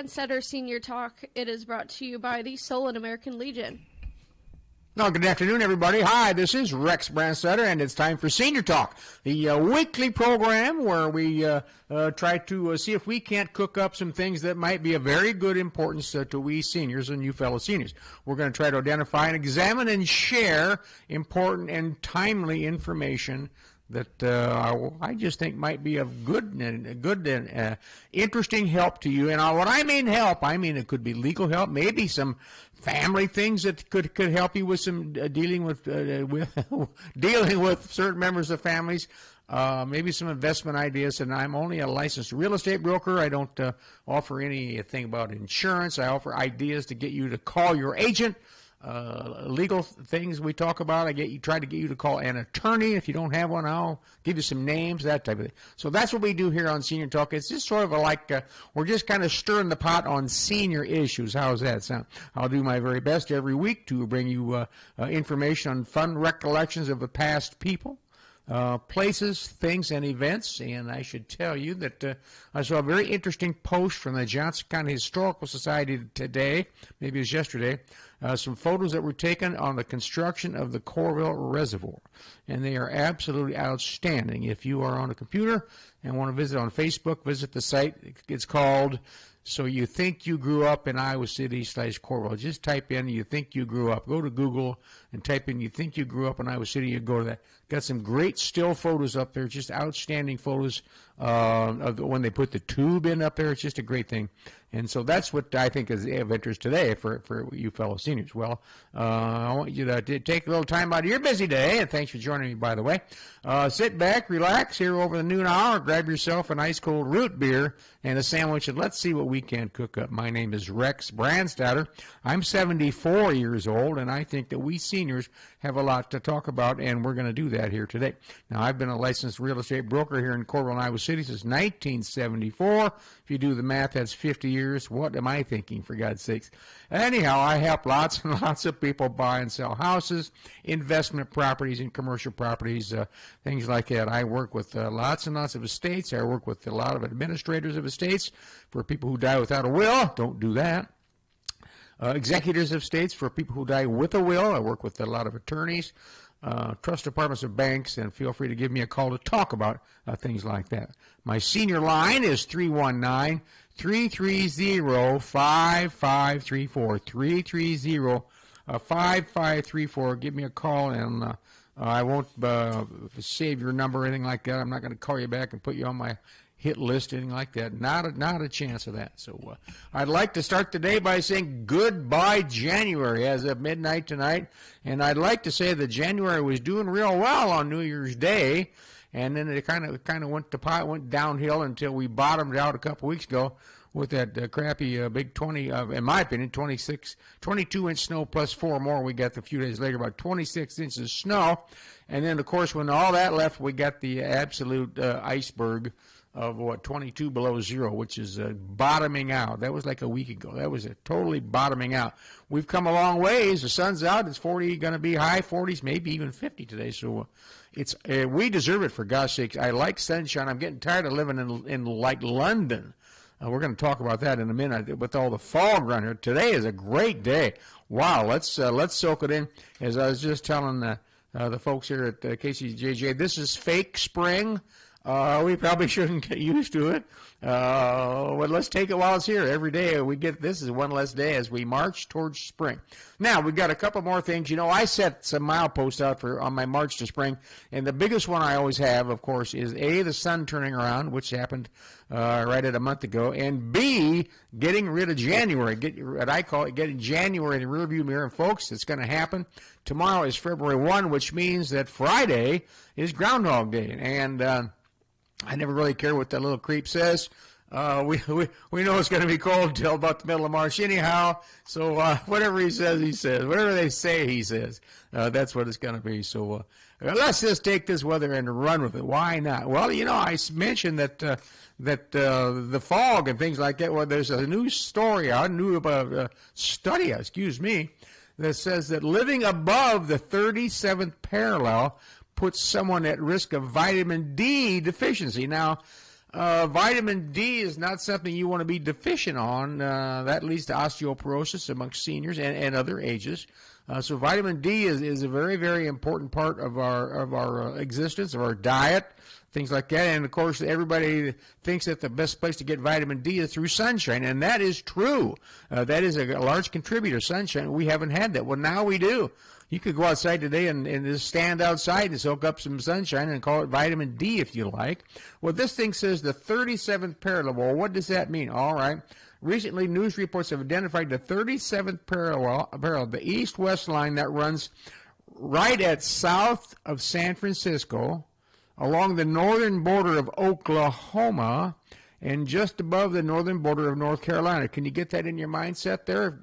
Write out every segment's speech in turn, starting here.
Brandstatter Senior Talk. It is brought to you by the Solon American Legion. Well, good afternoon, everybody. Hi, this is Rex Brandstatter, and it's time for Senior Talk, the weekly program where we try to see if we can't cook up some things that might be of very good importance to we seniors and you fellow seniors. We're going to try to identify and examine and share important and timely information that I just think might be of good and interesting help to you. And what I mean help, I mean it could be legal help, maybe some family things that could help you with some dealing with dealing with certain members of families. Maybe some investment ideas. And I'm only a licensed real estate broker. I don't offer anything about insurance. I offer ideas to get you to call your agent. Legal things we talk about. Try to get you to call an attorney. If you don't have one, I'll give you some names, that type of thing. So that's what we do here on Senior Talk. It's just sort of we're just kind of stirring the pot on senior issues. How's that sound? I'll do my very best every week to bring you information on fun recollections of the past people, places, things, and events. And I should tell you that I saw a very interesting post from the Johnson County Historical Society today, maybe it was yesterday, some photos that were taken on the construction of the Corville Reservoir. And they are absolutely outstanding. If you are on a computer and want to visit on Facebook, visit the site. It's called So You Think You Grew Up in Iowa City /Corville. Just type in You Think You Grew Up. Go to Google and type in You Think You Grew Up in Iowa City. You go to that. Got some great still photos up there, just outstanding photos of when they put the tube in up there. It's just a great thing. And so that's what I think is of interest today for you fellow seniors. Well, I want you to take a little time out of your busy day, and thanks for joining me, by the way. Sit back, relax here over the noon hour, grab yourself an ice cold root beer and a sandwich, and let's see what we can cook up. My name is Rex Brandstatter. I'm 74 years old, and I think that we seniors have a lot to talk about, and we're going to do that here today. Now, I've been a licensed real estate broker here in Corville, Iowa City since 1974. If you do the math, that's 50 years. What am I thinking, for God's sakes? Anyhow, I help lots and lots of people buy and sell houses, investment properties, and commercial properties, things like that. I work with lots and lots of estates. I work with a lot of administrators of estates for people who die without a will. Don't do that. Executors of estates for people who die with a will. I work with a lot of attorneys, trust departments of banks, and feel free to give me a call to talk about things like that. My senior line is 319-330-5534, 330-5534. Give me a call, and I won't save your number or anything like that. I'm not going to call you back and put you on my hit list, anything like that. Not a chance of that. So I'd like to start the day by saying goodbye January as of midnight tonight, and I'd like to say that January was doing real well on New Year's Day, and then it kind of went downhill until we bottomed out a couple weeks ago with that crappy big 20, in my opinion, 22-inch snow plus 4 more. We got a few days later about 26 inches of snow, and then of course when all that left, we got the absolute iceberg of 22 below zero, which is bottoming out. That was like a week ago. That was totally bottoming out. We've come a long ways. The sun's out. It's 40, going to be high 40s, maybe even 50 today. So it's we deserve it, for God's sakes. I like sunshine. I'm getting tired of living in like London. We're going to talk about that in a minute with all the fog around here. Today is a great day. Wow, let's soak it in. As I was just telling the folks here at KCJJ, this is fake spring. We probably shouldn't get used to it. But let's take it while it's here. Every day we get this is one less day as we march towards spring. Now, we've got a couple more things. You know, I set some mileposts out on my march to spring, and the biggest one I always have, of course, is A, the sun turning around, which happened right at a month ago, and B, getting rid of January. What I call it getting January in the rearview mirror. And folks, it's going to happen. Tomorrow is February 1, which means that Friday is Groundhog Day, and I never really care what that little creep says. We know it's going to be cold until about the middle of March anyhow. So whatever he says, he says. Whatever they say, he says. That's what it's going to be. So let's just take this weather and run with it. Why not? Well, you know, I mentioned that the fog and things like that. Well, there's a new story out, study, that says that living above the 37th parallel puts someone at risk of vitamin D deficiency. Now, Vitamin D is not something you want to be deficient on. That leads to osteoporosis amongst seniors and other ages. So vitamin D is a very, very important part of our existence, of our diet, things like that. And of course, everybody thinks that the best place to get vitamin D is through sunshine, and that is true. That is a large contributor. Sunshine, we haven't had that. Well, now we do. You could go outside today and just stand outside and soak up some sunshine and call it vitamin D if you like. Well, this thing says the 37th parallel. Well, what does that mean? All right. Recently, news reports have identified the 37th parallel, the east-west line that runs right at south of San Francisco, along the northern border of Oklahoma, and just above the northern border of North Carolina. Can you get that in your mindset there?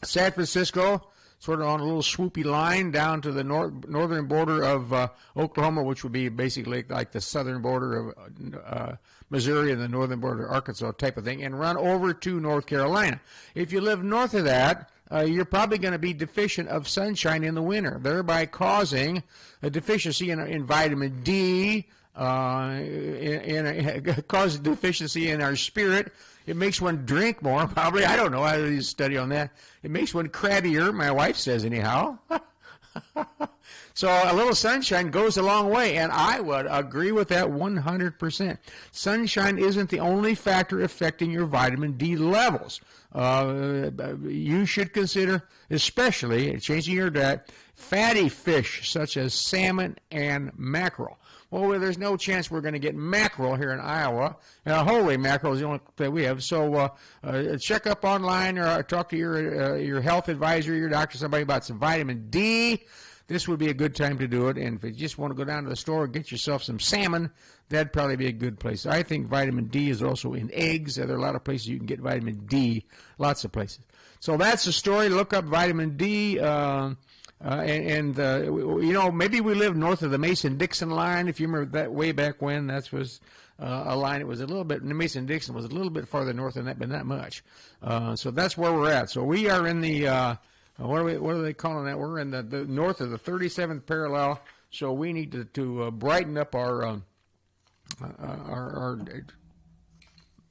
San Francisco, sort of on a little swoopy line down to the northern border of Oklahoma, which would be basically like the southern border of Missouri and the northern border of Arkansas type of thing, and run over to North Carolina. If you live north of that, you're probably going to be deficient of sunshine in the winter, thereby causing a deficiency in vitamin D, causes deficiency in our spirit. It makes one drink more, probably. I don't know. I did a study on that. It makes one crabbier, my wife says, anyhow. So a little sunshine goes a long way, and I would agree with that 100%. Sunshine isn't the only factor affecting your vitamin D levels. You should consider, especially changing your diet, fatty fish such as salmon and mackerel. Well, there's no chance we're going to get mackerel here in Iowa. Holy mackerel is the only thing we have. So check up online or talk to your health advisor, your doctor, somebody about some vitamin D. This would be a good time to do it. And if you just want to go down to the store and get yourself some salmon, that'd probably be a good place. I think vitamin D is also in eggs. There are a lot of places you can get vitamin D, lots of places. So that's the story. Look up vitamin D. You know, maybe we live north of the Mason-Dixon line. If you remember that way back when, that was a line. It was a little bit, Mason-Dixon was a little bit farther north than that, but not much. So that's where we're at. So we are in the, what are they calling that? We're in the north of the 37th parallel. So we need to brighten up our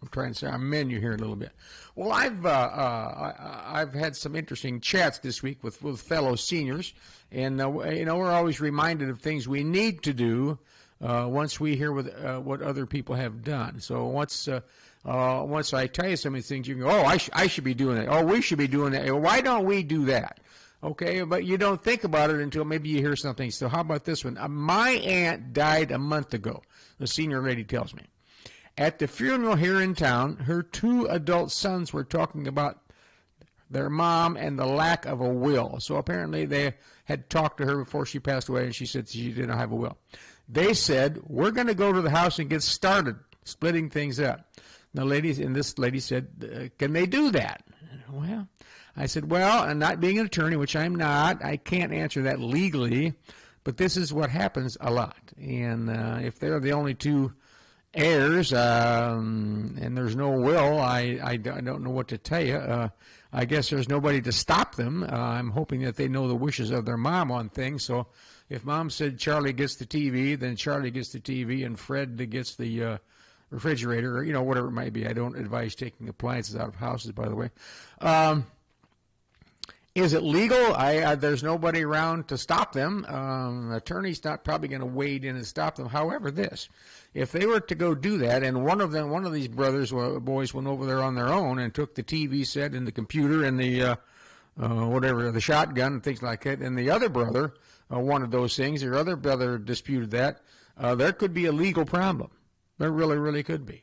I'm trying to say our menu here a little bit. Well, I've had some interesting chats this week with fellow seniors, and you know, we're always reminded of things we need to do once we hear what other people have done. So once I tell you some of these things, you can go, oh, I should be doing that. Oh, we should be doing that. Why don't we do that? Okay, but you don't think about it until maybe you hear something. So how about this one? My aunt died a month ago, the senior lady tells me. At the funeral here in town, her 2 adult sons were talking about their mom and the lack of a will. So apparently they had talked to her before she passed away, and she said she didn't have a will. They said, we're going to go to the house and get started splitting things up. This lady said, can they do that? Well, I said, well, and not being an attorney, which I'm not, I can't answer that legally, but this is what happens a lot. And if they're the only 2 heirs, and there's no will, I don't know what to tell you. I guess there's nobody to stop them. I'm hoping that they know the wishes of their mom on things. So if mom said Charlie gets the TV, then Charlie gets the TV, and Fred gets the refrigerator, or, you know, whatever it might be. I don't advise taking appliances out of houses, by the way. Is it legal? There's nobody around to stop them. Attorney's not probably going to wade in and stop them. However, if they were to go do that, and one of these boys went over there on their own and took the TV set and the computer and the the shotgun and things like that, and the other brother wanted those things, your other brother disputed that, there could be a legal problem. There really, really could be.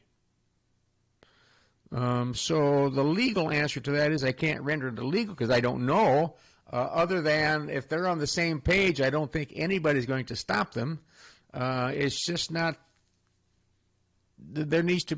So the legal answer to that is I can't render it illegal because I don't know. Other than if they're on the same page, I don't think anybody's going to stop them. It's just not. There needs to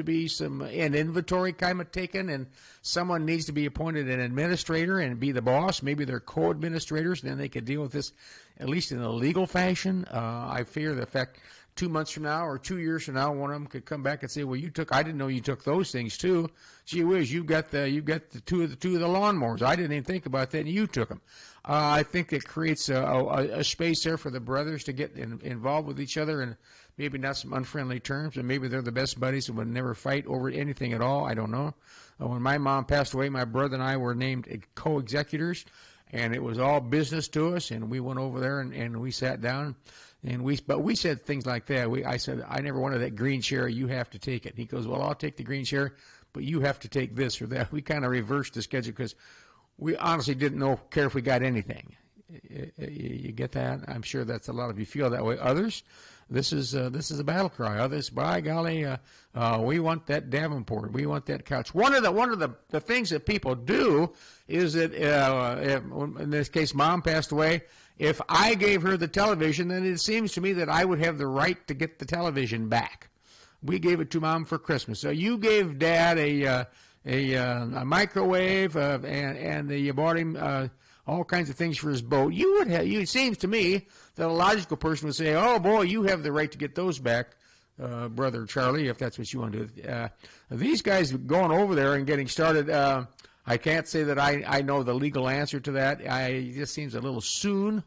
be an inventory kind of taken, and someone needs to be appointed an administrator and be the boss. Maybe they're co-administrators, and then they could deal with this at least in a legal fashion. I fear the fact 2 months from now or 2 years from now, one of them could come back and say, "Well, I didn't know you took those things too. Gee whiz, you got the two of the lawnmowers. I didn't even think about that, and you took them." I think it creates a space there for the brothers to get involved with each other and maybe not some unfriendly terms, and maybe they're the best buddies and would never fight over anything at all. I don't know. When my mom passed away, my brother and I were named co-executors, and it was all business to us, and we went over there and we sat down, and we said things like that. I said, I never wanted that green share. You have to take it. He goes, well, I'll take the green share, but you have to take this or that. We kind of reversed the schedule because we honestly didn't care if we got anything. You get that? I'm sure that's a lot of you feel that way. Others, this is a battle cry. Others, by golly, we want that Davenport. We want that couch. One of the things that people do is that in this case, Mom passed away. If I gave her the television, then it seems to me that I would have the right to get the television back. We gave it to Mom for Christmas. So you gave Dad a microwave, and you bought him all kinds of things for his boat. You would have. It seems to me that a logical person would say, "Oh boy, you have the right to get those back, Brother Charlie, if that's what you want to do." These guys going over there and getting started. I can't say that I know the legal answer to that. It just seems a little soon.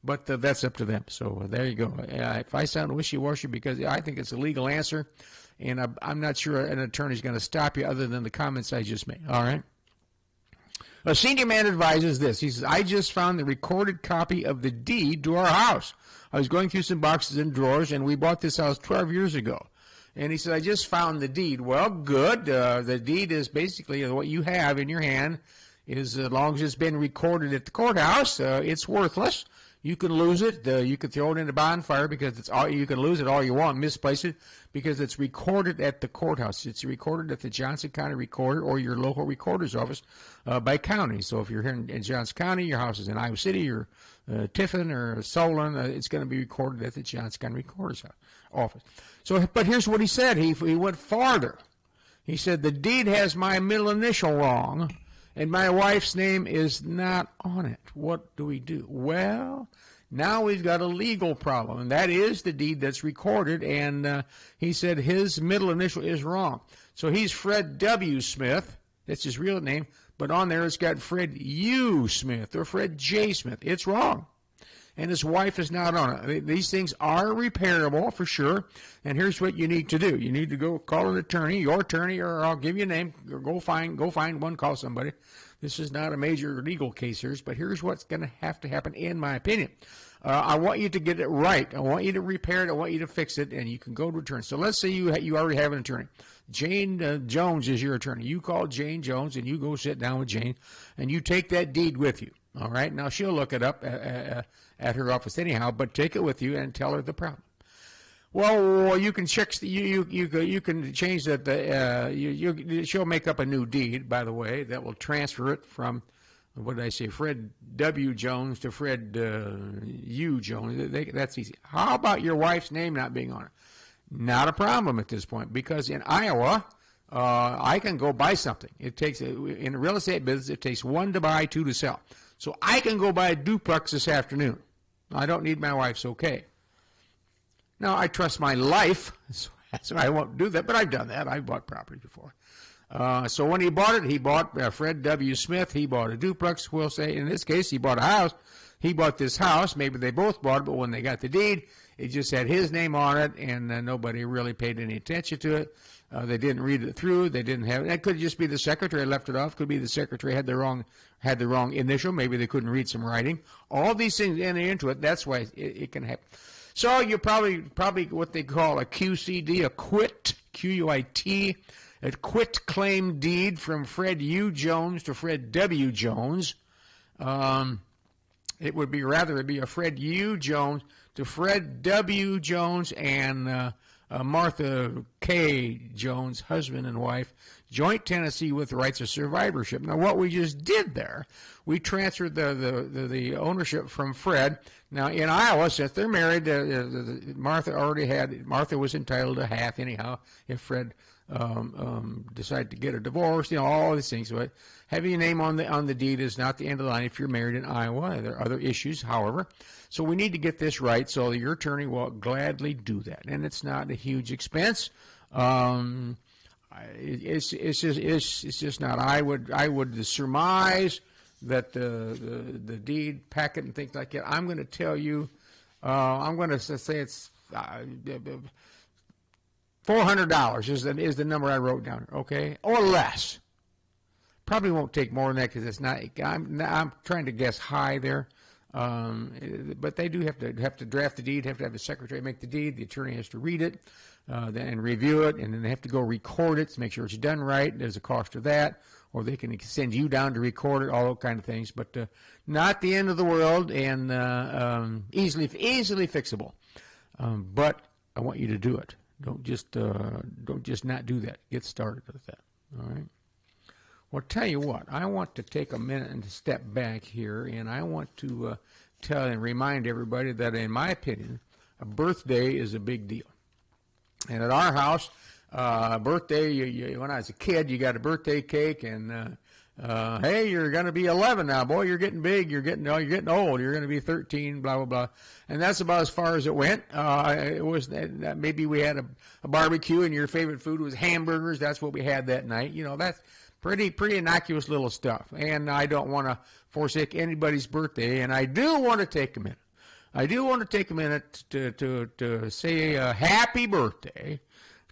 But that's up to them. So there you go. If I sound wishy-washy, because I think it's a legal answer, and I'm not sure an attorney's going to stop you other than the comments I just made. All right. A senior man advises this. He says, I just found the recorded copy of the deed to our house. I was going through some boxes and drawers, and we bought this house 12 years ago. And he said, I just found the deed. Well, good. The deed is basically what you have in your hand. As long as it's been recorded at the courthouse, it's worthless. You can lose it. You can throw it in a bonfire because you can lose it all you want, misplace it, because it's recorded at the courthouse. It's recorded at the Johnson County Recorder or your local recorder's office by county. So if you're here in Johnson County, your house is in Iowa City or Tiffin or Solon, it's going to be recorded at the Johnson County Recorder's office. So, but here's what he said. He went farther. He said, the deed has my middle initial wrong, and my wife's name is not on it. What do we do? Well, now we've got a legal problem, and that is the deed that's recorded, and he said his middle initial is wrong. So he's Fred W. Smith. That's his real name, but on there it's got Fred U. Smith or Fred J. Smith. It's wrong. And his wife is not on it. These things are repairable for sure. And here's what you need to do. You need to go call an attorney, your attorney, or I'll give you a name. Or go find one, call somebody. This is not a major legal case here, but here's what's going to have to happen, in my opinion. I want you to get it right. I want you to repair it. I want you to fix it, and you can go to attorney. So let's say you already have an attorney. Jane Jones is your attorney. You call Jane Jones, and you go sit down with Jane, and you take that deed with you. All right? Now, she'll look it up at her office anyhow, but take it with you and tell her the problem. Well, you can check. You can change that. She'll make up a new deed, by the way, that will transfer it from, what did I say, Fred W. Jones to Fred U. Jones. That's easy. How about your wife's name not being on it? Not a problem at this point, because in Iowa, I can go buy something. It takes in the real estate business, it takes 1 to buy, 2 to sell. So I can go buy a duplex this afternoon. I don't need my wife's okay. Now, I trust my life, so I won't do that, but I've done that. I've bought property before. So when he bought it, he bought Fred W. Smith. He bought a duplex. We'll say, in this case, he bought a house. He bought this house. Maybe they both bought it, but when they got the deed, it just had his name on it, and nobody really paid any attention to it. They didn't read it through. They didn't have it. That could just be the secretary left it off. Could be the secretary had the wrong initial. Maybe they couldn't read some writing. All these things enter into it. That's why it can happen. So you probably what they call a QCD, a quit, Q-U-I-T, a quit claim deed from Fred U. Jones to Fred W. Jones. It would be a Fred U. Jones to Fred W. Jones and Martha K. Jones, husband and wife, joint tenancy with rights of survivorship. Now, what we just did there, we transferred the ownership from Fred. Now, in Iowa, since they're married, Martha was entitled to half anyhow if Fred decided to get a divorce, all these things. But having your name on the deed is not the end of the line if you're married in Iowa. There are other issues, however. So we need to get this right, so your attorney will gladly do that. And it's not a huge expense. It's just not. I would surmise that the deed packet and things like that, I'm going to tell you, I'm going to say it's $400 is the number I wrote down, okay, or less. Probably won't take more than that because it's not. I'm trying to guess high there, but they do have to draft the deed, have to have the secretary make the deed. The attorney has to read it, then review it, and then they have to go record it to make sure it's done right. There's a cost of that, or they can send you down to record it, all those kind of things. But not the end of the world, and easily fixable. But I want you to do it. Don't just not do that. Get started with that. All right. Well, tell you what, I want to take a minute and step back here, and I want to tell and remind everybody that, in my opinion, a birthday is a big deal. And at our house, birthday, when I was a kid, you got a birthday cake, and hey, you're going to be 11 now, boy. You're getting big. You're getting old. You're going to be 13. Blah blah blah. And that's about as far as it went. It was maybe we had a barbecue, and your favorite food was hamburgers. That's what we had that night. That's pretty innocuous little stuff. And I don't want to forsake anybody's birthday. And I do want to take a minute. I do want to take a minute to say a happy birthday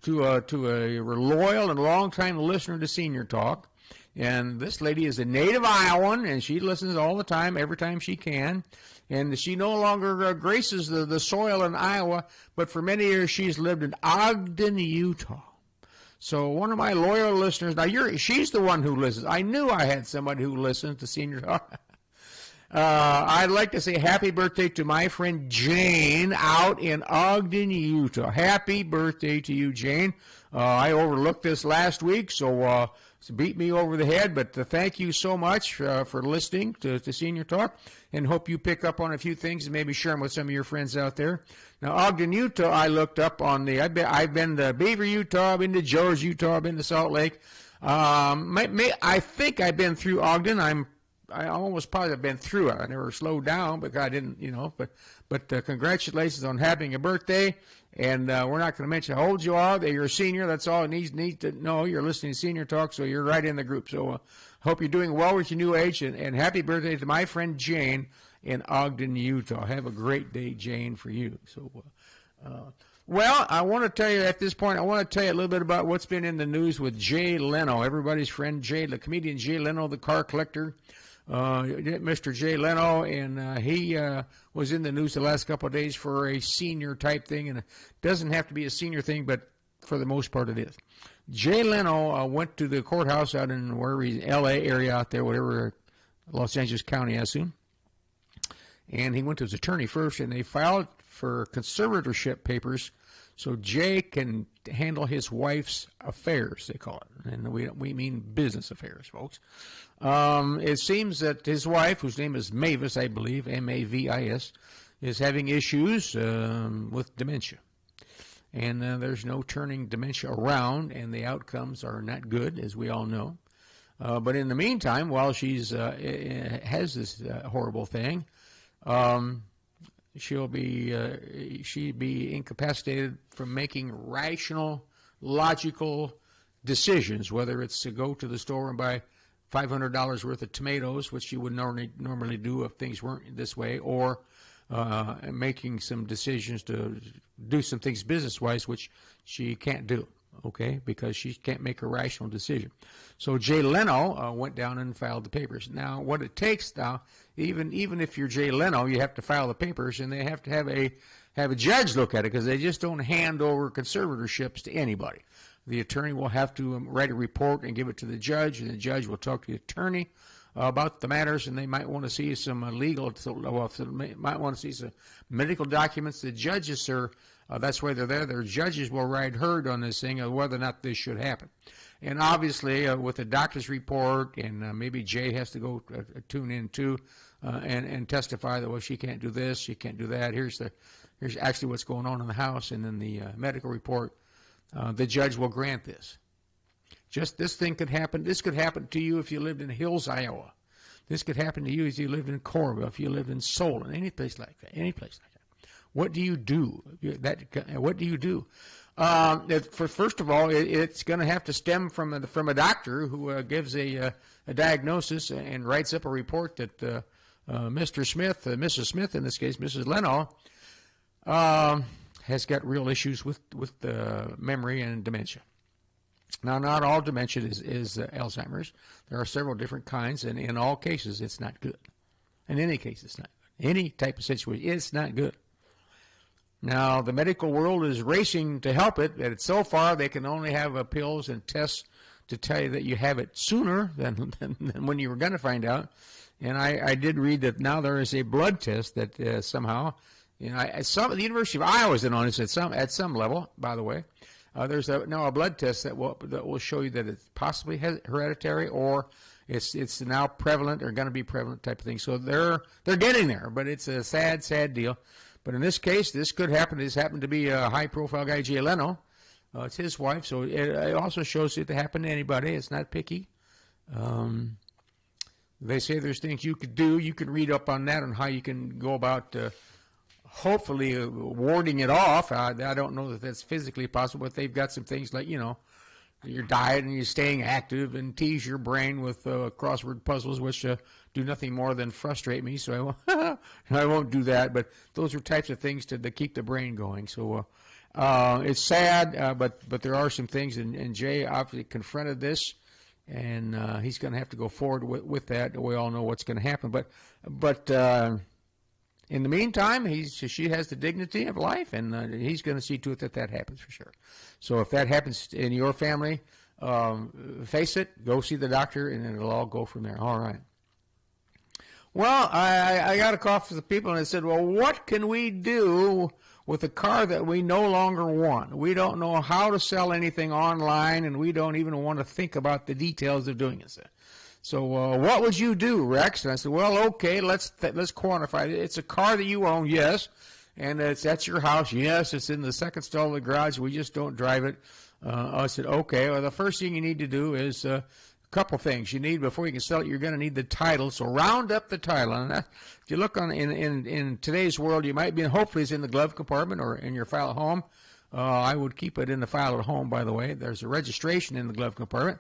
to a loyal and longtime listener to Senior Talk. And this lady is a native Iowan, and she listens all the time, every time she can. And she no longer graces the soil in Iowa, but for many years she's lived in Ogden, Utah. So one of my loyal listeners, she's the one who listens. I knew I had somebody who listens to Senior Talk. I'd like to say happy birthday to my friend Jane out in Ogden, Utah. Happy birthday to you, Jane. I overlooked this last week, so beat me over the head, but thank you so much for listening to Senior Talk, and hope you pick up on a few things and maybe share them with some of your friends out there. Now, Ogden, Utah, I looked up on I've been to Beaver, Utah, I've been to George, Utah, I've been to Salt Lake. I think I've been through Ogden. I almost probably have been through it. I never slowed down because I didn't, but congratulations on having a birthday. And we're not going to mention how old you are. That you're a senior. That's all it needs to know. You're listening to Senior Talk, so you're right in the group. So hope you're doing well with your new age. And happy birthday to my friend Jane in Ogden, Utah. Have a great day, Jane, for you. So, well, I want to tell you at this point, I want to tell you a little bit about what's been in the news with Jay Leno, everybody's friend Jay, the comedian Jay Leno, the car collector. Mr. Jay Leno, and he was in the news the last couple of days for a senior type thing, and it doesn't have to be a senior thing, but for the most part it is. Jay Leno went to the courthouse out in wherever he's, L.A. area out there, whatever, Los Angeles County, I assume, and he went to his attorney first, and they filed for conservatorship papers so Jay can handle his wife's affairs, they call it. And we mean business affairs, folks. It seems that his wife, whose name is Mavis, I believe, M-A-V-I-S, is having issues with dementia. And there's no turning dementia around, and the outcomes are not good, as we all know. But in the meantime, while she's has this horrible thing, she'll be incapacitated from making rational, logical decisions, whether it's to go to the store and buy $500 worth of tomatoes, which she would normally do if things weren't this way, or making some decisions to do some things business-wise, which she can't do, okay, because she can't make a rational decision. So Jay Leno went down and filed the papers. Now, what it takes now, even if you're Jay Leno, you have to file the papers, and they have to have a judge look at it, because they just don't hand over conservatorships to anybody. The attorney will have to write a report and give it to the judge, and the judge will talk to the attorney about the matters, and they might want to see some might want to see some medical documents. The judges, sir, that's why they're there. Their judges will ride herd on this thing of whether or not this should happen. And obviously, with the doctor's report, and maybe Jay has to go tune in too, and testify that, well, she can't do this, she can't do that. Here's actually what's going on in the house, and then the medical report. The judge will grant this. Just this thing could happen. This could happen to you if you lived in Hills, Iowa. This could happen to you if you lived in Corba, if you lived in Solon, any place like that. What do you do? What do you do? First of all, it's going to have to stem from a doctor who gives a diagnosis and writes up a report that Mr. Smith, Mrs. Smith in this case, Mrs. Leno, has got real issues with memory and dementia. Now, not all dementia is Alzheimer's. There are several different kinds, and in all cases, it's not good. In any case, it's not good. Any type of situation, it's not good. Now, the medical world is racing to help it, but so far they can only have pills and tests to tell you that you have it sooner than when you were going to find out. And I did read that now there is a blood test that somehow, the University of Iowa is in on this at some level, by the way. There's now a blood test that will show you that it's possibly hereditary or it's now prevalent or going to be prevalent type of thing. So they're getting there, but it's a sad deal. But in this case, this could happen. This happened to be a high-profile guy, Jay Leno. It's his wife, so it also shows it to happen to anybody. It's not picky. They say there's things you could do. You can read up on that and how you can go about hopefully warding it off. I don't know that that's physically possible, but they've got some things like, your diet and you're staying active and tease your brain with crossword puzzles, which do nothing more than frustrate me. So I won't do that. But those are types of things to keep the brain going. So it's sad, but there are some things, and Jay obviously confronted this, and he's going to have to go forward with that. We all know what's going to happen. But in the meantime, she has the dignity of life, and he's going to see to it that happens for sure. So if that happens in your family, face it, go see the doctor, and it'll all go from there. All right. Well, I got a call from the people, and I said, well, what can we do with a car that we no longer want? We don't know how to sell anything online, and we don't even want to think about the details of doing it. So what would you do, Rex? And I said, well, okay, let's quantify it. It's a car that you own, yes, and it's at your house, yes. It's in the second stall of the garage. We just don't drive it. I said, okay. Well, the first thing you need to do is a couple things. You need, before you can sell it, you're going to need the title. So round up the title. And if you look in today's world, you might be, hopefully it's in the glove compartment or in your file at home. I would keep it in the file at home, by the way. There's a registration in the glove compartment.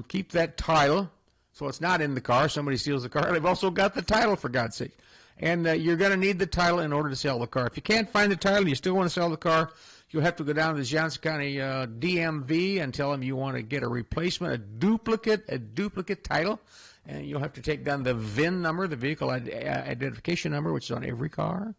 Keep that title. So it's not in the car. Somebody steals the car. They've also got the title, for God's sake. And you're going to need the title in order to sell the car. If you can't find the title, you still want to sell the car, you'll have to go down to the Johnson County DMV and tell them you want to get a replacement, a duplicate title. And you'll have to take down the VIN number, the vehicle identification number, which is on every car,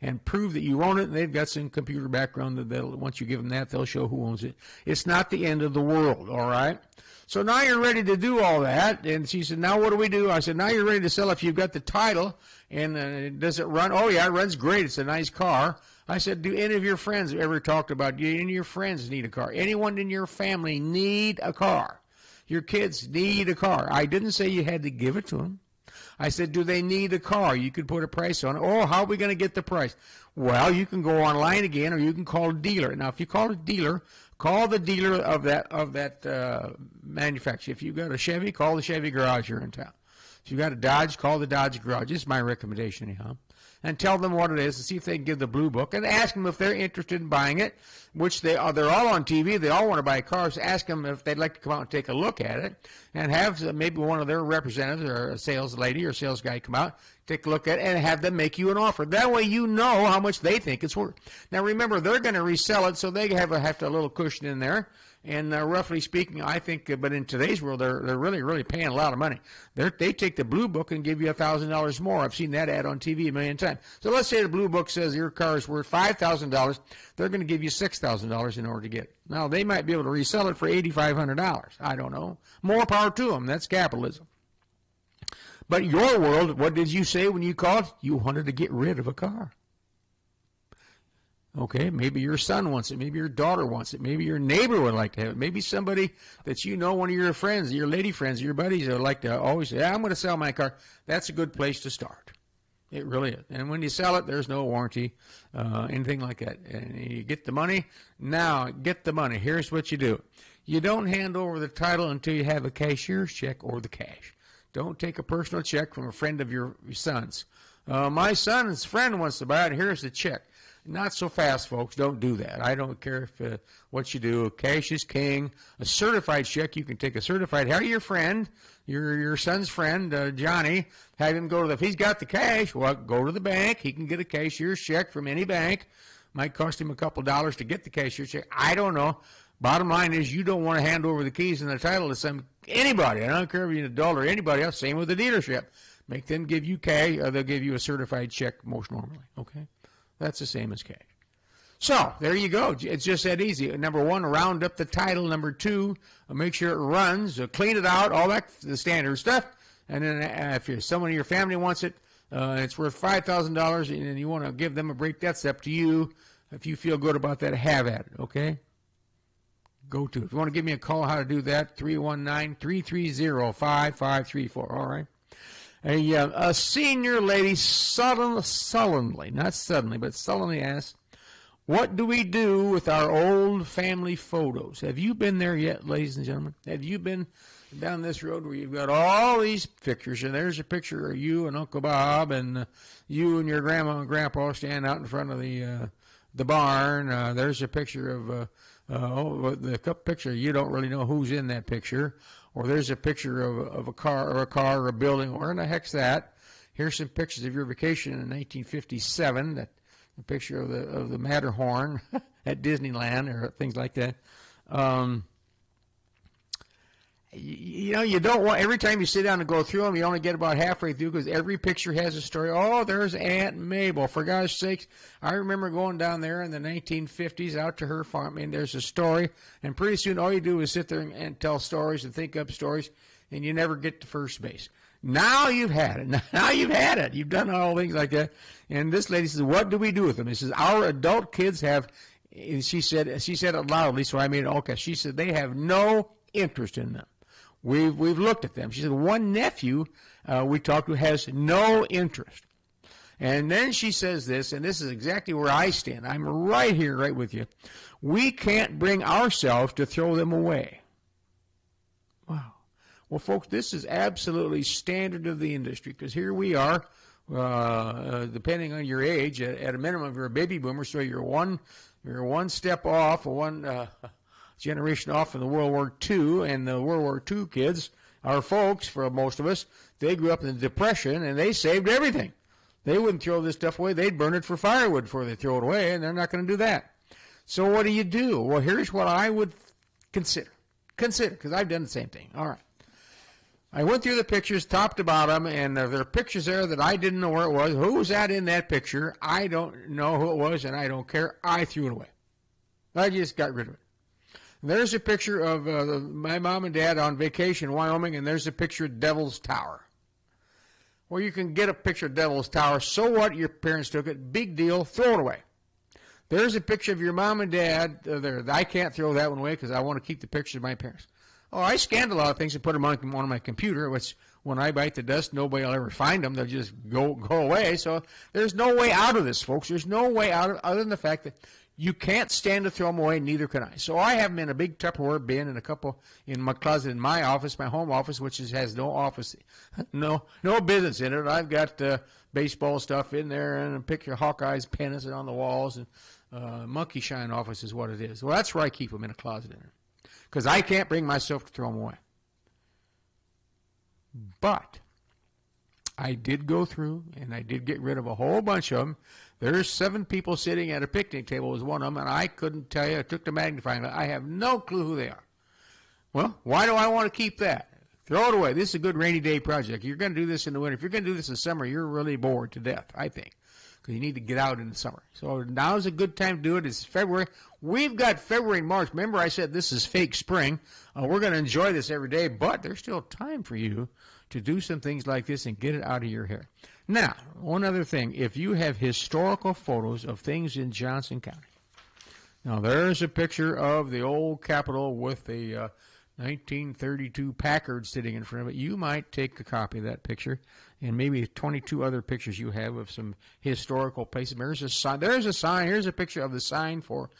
and prove that you own it. And they've got some computer background that once you give them that, they'll show who owns it. It's not the end of the world, all right? So now you're ready to do all that. And she said, now what do we do? I said, now you're ready to sell if you've got the title. And does it run? Oh, yeah, it runs great. It's a nice car. I said, do any of your friends ever talked about, do any of your friends need a car? Anyone in your family need a car? Your kids need a car. I didn't say you had to give it to them. I said, do they need a car? You could put a price on it. Oh, how are we going to get the price? Well, you can go online again, or you can call a dealer. Now, if you call a dealer, call the dealer of that manufacturer. If you've got a Chevy, call the Chevy garage here in town. If you've got a Dodge, call the Dodge garage. This is my recommendation, anyhow. And tell them what it is and see if they can give the blue book. And ask them if they're interested in buying it, which they're all on TV. They all want to buy cars. Ask them if they'd like to come out and take a look at it, and have maybe one of their representatives or a sales lady or sales guy come out, take a look at it, and have them make you an offer. That way you know how much they think it's worth. Now, remember, they're going to resell it, so they have a little cushion in there. And roughly speaking, I think, but in today's world, they're really, really paying a lot of money. They take the blue book and give you $1,000 more. I've seen that ad on TV a million times. So let's say the blue book says your car is worth $5,000. They're going to give you $6,000 in order to get it. Now, they might be able to resell it for $8,500. I don't know. More power to them. That's capitalism. But your world, what did you say when you called? You wanted to get rid of a car. Okay, maybe your son wants it. Maybe your daughter wants it. Maybe your neighbor would like to have it. Maybe somebody that you know, one of your friends, your lady friends, your buddies, would like to always say, I'm going to sell my car. That's a good place to start. It really is. And when you sell it, there's no warranty, anything like that. And you get the money. Now, get the money. Here's what you do. You don't hand over the title until you have a cashier's check or the cash. Don't take a personal check from a friend of your son's. My son's friend wants to buy it. Here's the check. Not so fast, folks. Don't do that. I don't care if what you do. Cash is king. A certified check, you can take a certified. Have your friend, your son's friend, Johnny, have him go to if he's got the cash, well, go to the bank. He can get a cashier's check from any bank. Might cost him a couple dollars to get the cashier's check. I don't know. Bottom line is you don't want to hand over the keys and the title to anybody. I don't care if you're an adult or anybody else. Same with the dealership. Make them give you cash, or they'll give you a certified check most normally. Okay? That's the same as cash. So, there you go. It's just that easy. Number one, round up the title. Number two, make sure it runs. Clean it out, all that, the standard stuff. And then if someone in your family wants it, it's worth $5,000, and you want to give them a break, that's up to you. If you feel good about that, have at it, okay? Go to it. If you want to give me a call, how to do that, 319-330-5534, all right? A senior lady sullenly, not suddenly, but sullenly asked, what do we do with our old family photos? Have you been there yet, ladies and gentlemen? Have you been down this road where you've got all these pictures, and there's a picture of you and Uncle Bob, and you and your grandma and grandpa stand out in front of the barn. There's a picture of the picture. You don't really know who's in that picture, or there's a picture of a car or a building. Where in the heck's that? Here's some pictures of your vacation in 1957. That a picture of the Matterhorn at Disneyland or things like that. You don't want, every time you sit down and go through them, you only get about halfway through because every picture has a story. Oh, there's Aunt Mabel. For God's sakes, I remember going down there in the 1950s out to her farm, and there's a story, and pretty soon all you do is sit there and tell stories and think up stories, and you never get to first base. Now you've had it. Now you've had it. You've done all things like that. And this lady says, what do we do with them? She says, our adult kids have, and she said it loudly, so I made it okay. She said they have no interest in them. We've looked at them. She said one nephew we talked to has no interest. And then she says this, and this is exactly where I stand. I'm right here, right with you. We can't bring ourselves to throw them away. Wow. Well, folks, this is absolutely standard of the industry because here we are, depending on your age, at a minimum, you're a baby boomer, so you're one step off, one generation off from the World War II, and the World War II kids, our folks, for most of us, they grew up in the Depression, and they saved everything. They wouldn't throw this stuff away. They'd burn it for firewood before they throw it away, and they're not going to do that. So what do? Well, here's what I would consider, because I've done the same thing. All right. I went through the pictures top to bottom, and there are pictures there that I didn't know where it was. Who was that in that picture? I don't know who it was, and I don't care. I threw it away. I just got rid of it. There's a picture of my mom and dad on vacation in Wyoming, and there's a picture of Devil's Tower. Well, you can get a picture of Devil's Tower. So what? Your parents took it. Big deal. Throw it away. There's a picture of your mom and dad there. I can't throw that one away because I want to keep the pictures of my parents. Oh, I scanned a lot of things and put them on my computer, which when I bite the dust, nobody will ever find them. They'll just go away. So there's no way out of this, folks. There's no way out of it other than the fact that you can't stand to throw them away, neither can I. So I have them in a big Tupperware bin and a couple in my closet in my office, my home office, which has no office, no business in it. I've got baseball stuff in there and a picture of Hawkeye's pennants on the walls, and monkey shine office is what it is. Well, that's where I keep them, in a closet in there, because I can't bring myself to throw them away. But I did go through, and I did get rid of a whole bunch of them. There's 7 people sitting at a picnic table was one of them, and I couldn't tell you. I took the magnifying glass. I have no clue who they are. Well, why do I want to keep that? Throw it away. This is a good rainy day project. You're going to do this in the winter. If you're going to do this in the summer, you're really bored to death, I think, because you need to get out in the summer. So now's a good time to do it. It's February. We've got February and March. Remember I said this is fake spring. We're going to enjoy this every day, but there's still time for you to do some things like this and get it out of your hair. Now, one other thing. If you have historical photos of things in Johnson County. Now, there's a picture of the old Capitol with the 1932 Packard sitting in front of it. You might take a copy of that picture and maybe 22 other pictures you have of some historical places. There's a sign. Here's a picture of the sign for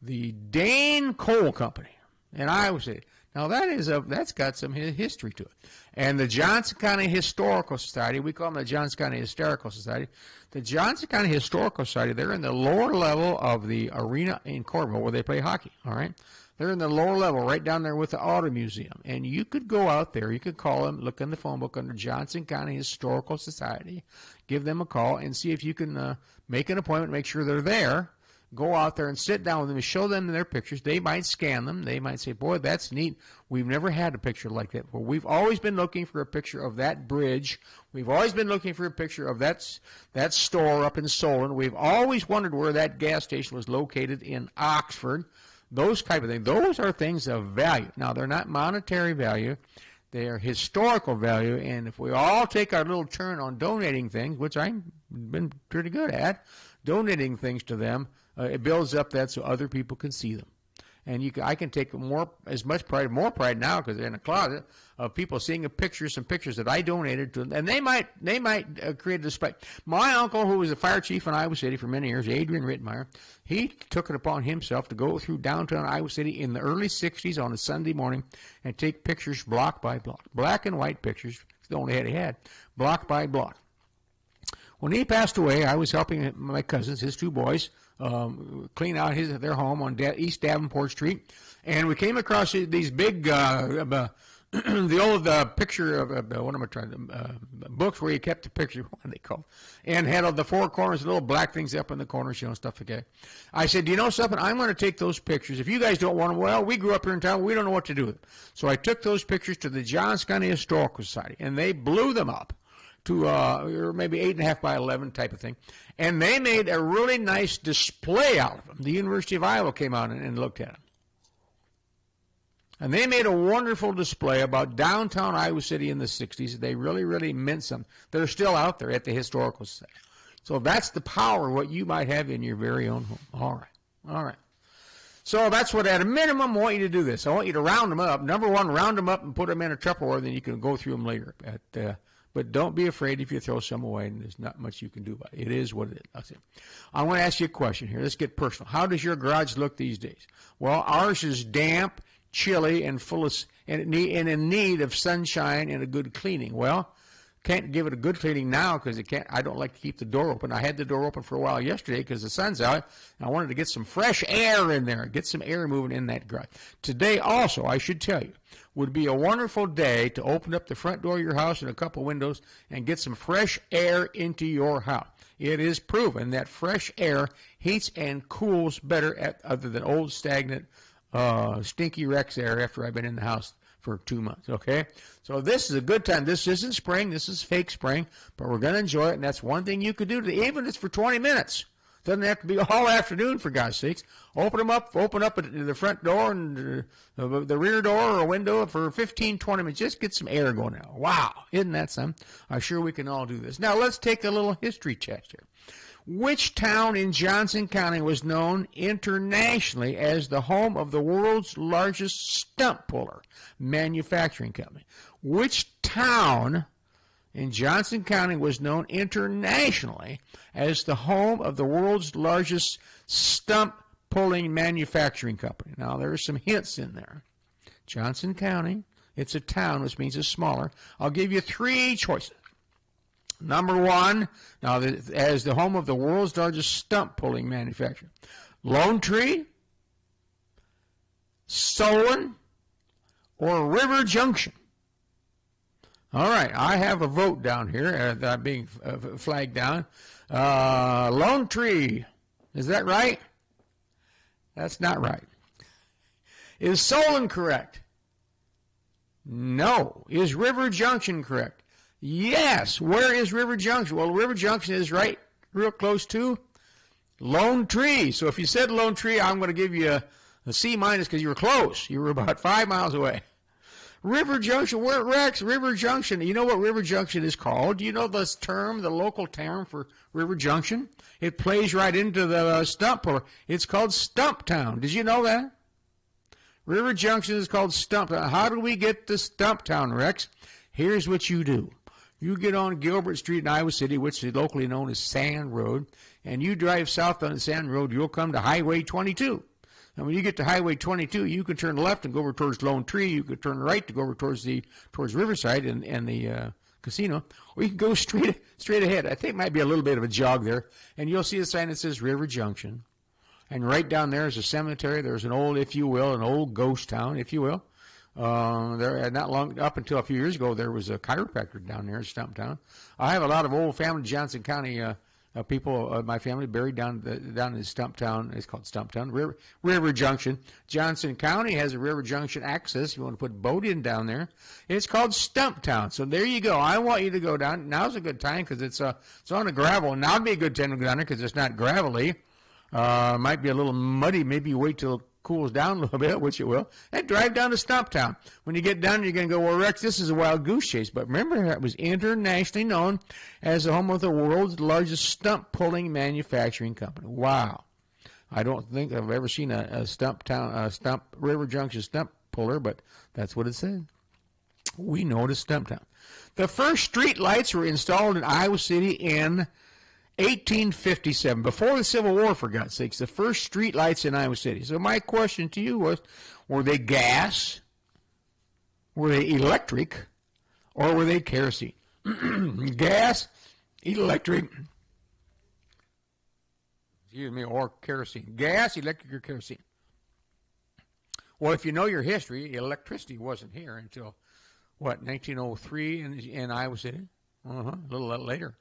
the Dane Coal Company. And I would say, now that's got some history to it. And the Johnson County Historical Society, we call them the Johnson County Historical Society. The Johnson County Historical Society, they're in the lower level of the arena in Cornwall where they play hockey, all right? They're in the lower level, right down there with the Auto Museum. And you could go out there, you could call them, look in the phone book under Johnson County Historical Society, give them a call and see if you can make an appointment, make sure they're there. go out there and sit down with them and show them their pictures. They might scan them. They might say, boy, that's neat. We've never had a picture like that before. We've always been looking for a picture of that bridge. We've always been looking for a picture of that store up in Solon. We've always wondered where that gas station was located in Oxford. Those type of things. Those are things of value. Now, they're not monetary value. They are historical value, and if we all take our little turn on donating things, which I've been pretty good at, donating things to them, it builds up that so other people can see them. And I can take more pride now because they're in a closet of people seeing some pictures that I donated to them, and they might create a display. My uncle, who was a fire chief in Iowa City for many years, Adrian Rittmeyer, he took it upon himself to go through downtown Iowa City in the early '60s on a Sunday morning and take pictures block by block, black and white pictures. It's the only head he had, block by block. When he passed away, I was helping my cousins, his two boys, clean out their home on East Davenport Street, and we came across these big, the old picture of what am I trying to books where you kept the picture, what are they called, and had the four corners, little black things up in the corners, stuff like that. I said, do you know something? I'm going to take those pictures. If you guys don't want them, well, we grew up here in town, we don't know what to do with them. So I took those pictures to the Johnson County Historical Society, and they blew them up to maybe 8.5 by 11 type of thing. And they made a really nice display out of them. The University of Iowa came out and looked at them. And they made a wonderful display about downtown Iowa City in the 60s. They really, really meant something. They're still out there at the Historical Society. So that's the power of what you might have in your very own home. All right. So that's what, at a minimum, I want you to do this. I want you to round them up. Number one, round them up and put them in a Tupperware, then you can go through them later. But don't be afraid if you throw some away, and there's not much you can do about it. It is what it is. I want to ask you a question here. Let's get personal. How does your garage look these days? Well, ours is damp, chilly, and in need of sunshine and a good cleaning. Well, can't give it a good cleaning now because I don't like to keep the door open. I had the door open for a while yesterday because the sun's out, and I wanted to get some fresh air in there, get some air moving in that garage. Today also, I should tell you, would be a wonderful day to open up the front door of your house and a couple windows and get some fresh air into your house. It is proven that fresh air heats and cools better other than old stagnant stinky Rex air after I've been in the house for 2 months, okay? So this is a good time. This isn't spring. This is fake spring, but we're going to enjoy it, and that's one thing you could do, even if it's for 20 minutes. Doesn't have to be all afternoon, for God's sakes. Open up the front door and the rear door or a window for 15, 20 minutes. Just get some air going out. Wow, isn't that something? I'm sure we can all do this. Now, let's take a little history test here. Which town in Johnson County was known internationally as the home of the world's largest stump puller manufacturing company? Which town in Johnson County was known internationally as the home of the world's largest stump pulling manufacturing company? Now, there are some hints in there. Johnson County, it's a town, which means it's smaller. I'll give you 3 choices. Number 1, now as the home of the world's largest stump pulling manufacturer. Lone Tree, Solon, or River Junction. All right, I have a vote down here that I'm being flagged down. Lone Tree, is that right? That's not right. Is Solon correct? No. Is River Junction correct? Yes. Where is River Junction? Well, River Junction is right real close to Lone Tree. So if you said Lone Tree, I'm going to give you a C- because you were close. You were about 5 miles away. River Junction, we're at Rex, River Junction. You know what River Junction is called? Do you know this term, the local term for River Junction? It plays right into the stump puller. It's called Stump Town. Did you know that? River Junction is called Stump Town. How do we get to Stump Town, Rex? Here's what you do. You get on Gilbert Street in Iowa City, which is locally known as Sand Road, and you drive south on the Sand Road, you'll come to Highway 22. And when you get to Highway 22, you can turn left and go over towards Lone Tree. You can turn right to go over towards Riverside and the casino, or you can go straight ahead. I think it might be a little bit of a jog there, and you'll see a sign that says River Junction. And right down there is a cemetery. There's an old, if you will, an old ghost town, if you will. There, not long up until a few years ago, there was a chiropractor down there in Stumptown. I have a lot of old family Johnson County people, my family buried down in Stumptown. It's called Stumptown, River Junction. Johnson County has a River Junction access. You want to put boating down there. It's called Stumptown. So there you go. I want you to go down. Now's a good time because it's on the gravel. Now would be a good time to go down there because it's not gravelly. Might be a little muddy. Maybe you wait till it cools down a little bit, which it will, and drive down to Stumptown. When you get down, you're going to go, well, Rex, this is a wild goose chase. But remember, it was internationally known as the home of the world's largest stump pulling manufacturing company. Wow. I don't think I've ever seen a Stump River Junction stump puller, but that's what it said. We know it as Stumptown. The first street lights were installed in Iowa City in 1857, before the Civil War, for God's sakes, the first street lights in Iowa City. So my question to you was, were they gas, were they electric, or were they kerosene? Gas, electric, or kerosene. Gas, electric, or kerosene. Well, if you know your history, electricity wasn't here until, 1903 in Iowa City? A little later.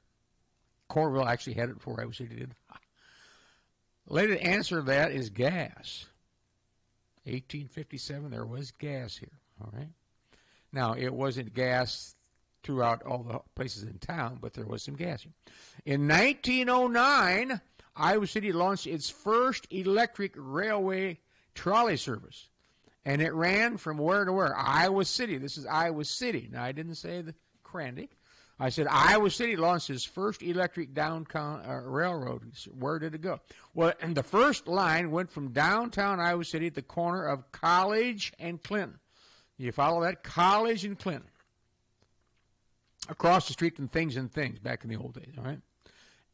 Cornville actually had it before Iowa City did. Later answer to that is gas. 1857, there was gas here. All right. Now, it wasn't gas throughout all the places in town, but there was some gas here. In 1909, Iowa City launched its first electric railway trolley service. And it ran from where to where? Iowa City. This is Iowa City. Now, I didn't say the Krandik. I said Iowa City launched its first electric downtown railroad. Where did it go? Well, and the first line went from downtown Iowa City at the corner of College and Clinton. You follow that? College and Clinton. Across the street from Things and Things back in the old days, all right?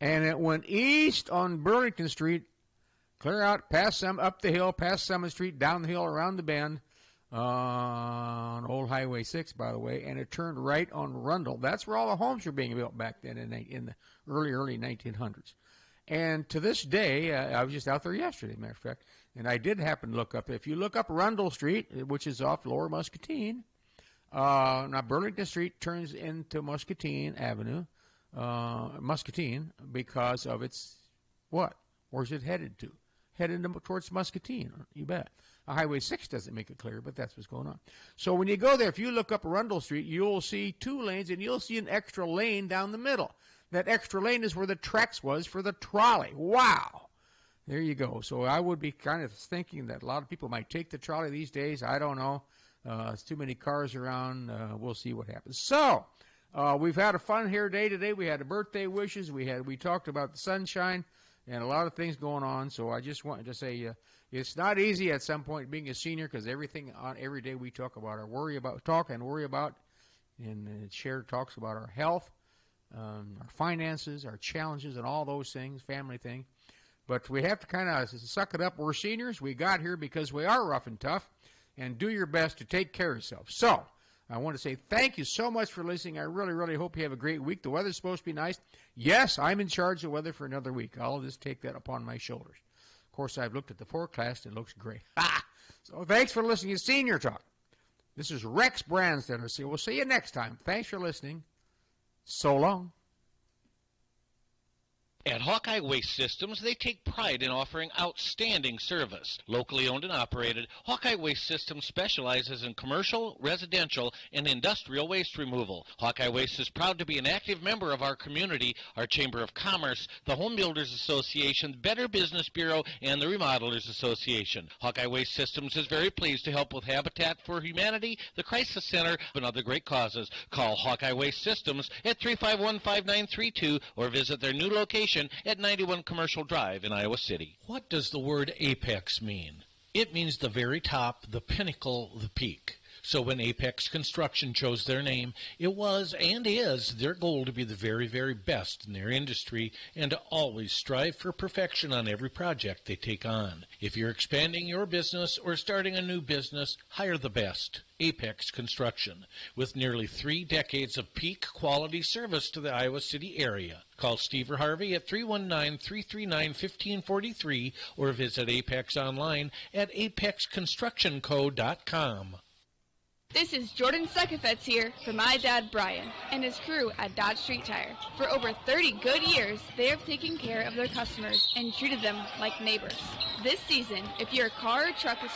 And it went east on Burlington Street, clear out, past up the hill, past Summit Street, down the hill, around the bend, on Old Highway 6, by the way, and it turned right on Rundle. That's where all the homes were being built back then in the early 1900s. And to this day, I was just out there yesterday, matter of fact, and I did happen to look up. If you look up Rundle Street, which is off Lower Muscatine, now Burlington Street turns into Muscatine Avenue, Muscatine, because of its what? Where's it headed to? Headed towards Muscatine, you bet. Highway 6 doesn't make it clear, but that's what's going on. So when you go there, if you look up Rundle Street, you'll see 2 lanes, and you'll see an extra lane down the middle. That extra lane is where the tracks was for the trolley. Wow. There you go. So I would be kind of thinking that a lot of people might take the trolley these days. I don't know. It's too many cars around. We'll see what happens. So we've had a fun hair day today. We had birthday wishes. We talked about the sunshine and a lot of things going on. So I just wanted to say it's not easy at some point being a senior because everything on every day we talk about and worry about, and share talks about our health, our finances, our challenges, and all those things, family thing. But we have to kind of suck it up. We're seniors. We got here because we are rough and tough, and do your best to take care of yourself. So I want to say thank you so much for listening. I really, really hope you have a great week. The weather's supposed to be nice. Yes, I'm in charge of weather for another week. I'll just take that upon my shoulders. Of course, I've looked at the forecast. It looks great. So thanks for listening to Senior Talk. This is Rex Brandstatter. So we'll see you next time. Thanks for listening. So long. At Hawkeye Waste Systems, they take pride in offering outstanding service. Locally owned and operated, Hawkeye Waste Systems specializes in commercial, residential, and industrial waste removal. Hawkeye Waste is proud to be an active member of our community, our Chamber of Commerce, the Home Builders Association, Better Business Bureau, and the Remodelers Association. Hawkeye Waste Systems is very pleased to help with Habitat for Humanity, the Crisis Center, and other great causes. Call Hawkeye Waste Systems at 351-5932 or visit their new location at 91 Commercial Drive in Iowa City. What does the word apex mean? It means the very top, the pinnacle, the peak. So when Apex Construction chose their name, it was and is their goal to be the very, very best in their industry and to always strive for perfection on every project they take on. If you're expanding your business or starting a new business, hire the best. Apex Construction, with nearly 3 decades of peak quality service to the Iowa City area. Call Steve or Harvey at 319-339-1543 or visit Apex online at apexconstructionco.com. This is Jordan Sekefetz here for my dad Brian and his crew at Dodge Street Tire. For over 30 good years, they have taken care of their customers and treated them like neighbors. This season, if your car or truck is